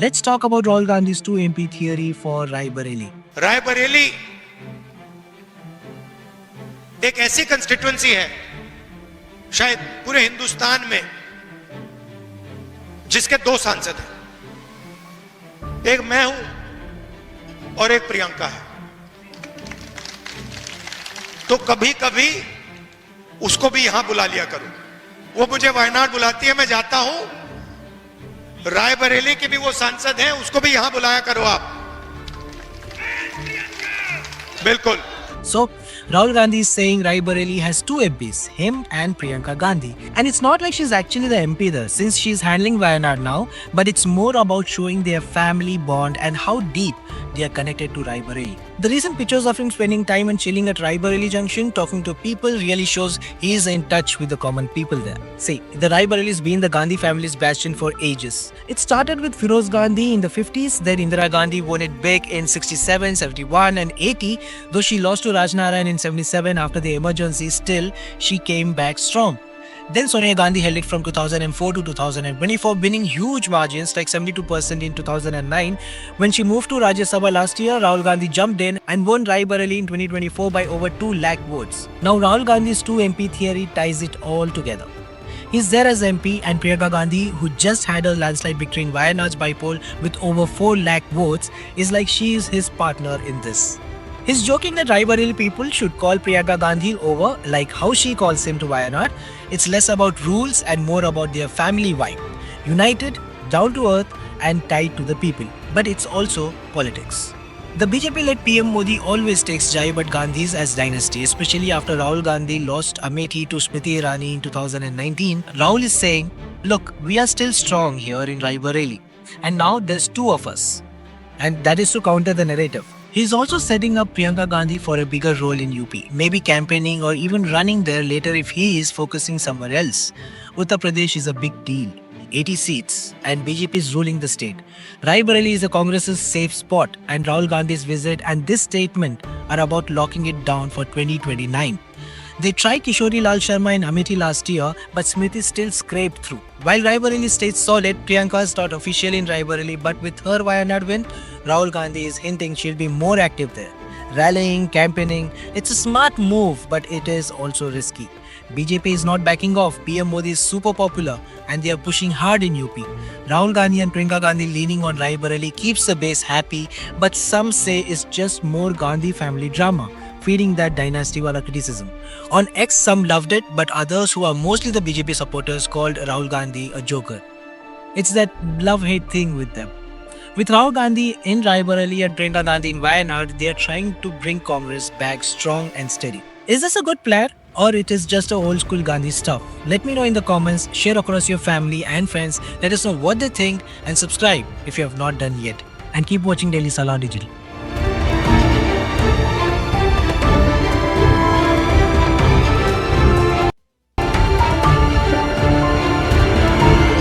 Let's talk about Rahul Gandhi's 2 MP theory for Raebareli. Raebareli एक ऐसी constituency है शायद पूरे हिंदुस्तान में जिसके 2 सांसद हैं, एक मैं हूं और एक प्रियंका है। तो कभी कभी उसको भी यहां बुला लिया करो। वो मुझे वायनाड बुलाती है, मैं जाता हूं। रायबरेली के भी वो सांसद हैं, उसको भी यहां बुलाया करो आप। बिल्कुल। So, Rahul Gandhi is saying Raebareli has 2 MPs, him and Priyanka Gandhi. And it's not like she's actually the MP there, since she's handling Wayanad now, but it's more about showing their family bond and how deep they are connected to Raebareli. The recent pictures of him spending time and chilling at Raebareli Junction, talking to people, really shows he is in touch with the common people there. See, the Raebareli has been the Gandhi family's bastion for ages. It started with Feroz Gandhi in the 50s, then Indira Gandhi won it big in 67, 71 and 80, though she lost to Rajnarayan in 77 after the emergency, still she came back strong. Then Sonia Gandhi held it from 2004 to 2024, winning huge margins like 72% in 2009. When she moved to Rajya Sabha last year, Rahul Gandhi jumped in and won Raebareli in 2024 by over 2 lakh votes. Now Rahul Gandhi's 2 MP theory ties it all together. He's there as MP, and Priyanka Gandhi, who just had a landslide victory in Wayanad's bypoll with over 4 lakh votes, is like she is his partner in this. He's joking that Raebareli people should call Priyanka Gandhi over like how she calls him to Wayanad. It's less about rules and more about their family vibe. United, down to earth and tied to the people. But it's also politics. The BJP-led PM Modi always takes jibe at Gandhis as dynasty, especially after Rahul Gandhi lost Amethi to Smriti Irani in 2019. Rahul is saying, look, we are still strong here in Raebareli. And now there's 2 of us. And that is to counter the narrative. He's also setting up Priyanka Gandhi for a bigger role in UP, maybe campaigning or even running there later if he is focusing somewhere else. Uttar Pradesh is a big deal, 80 seats, and BJP is ruling the state. Raebareli is the Congress's safe spot, and Rahul Gandhi's visit and this statement are about locking it down for 2029. They tried Kishori Lal Sharma in Amethi last year, but Smriti still scraped through. While Raebareli stays solid, Priyanka is not official in Raebareli, but with her Wayanad win, Rahul Gandhi is hinting she'll be more active there. Rallying, campaigning, it's a smart move, but it is also risky. BJP is not backing off, PM Modi is super popular and they are pushing hard in UP. Rahul Gandhi and Priyanka Gandhi leaning on Raebareli keeps the base happy, but some say it's just more Gandhi family drama, feeding that dynasty wala criticism. On X, some loved it, but others who are mostly the BJP supporters called Rahul Gandhi a joker. It's that love-hate thing with them. With Rahul Gandhi in Raebareli and Priyanka Gandhi in Wayanad, they are trying to bring Congress back strong and steady. Is this a good plan, or it is just a old school Gandhi stuff? Let me know in the comments, share across your family and friends, let us know what they think, and subscribe if you have not done yet. And keep watching Daily Salar Digital.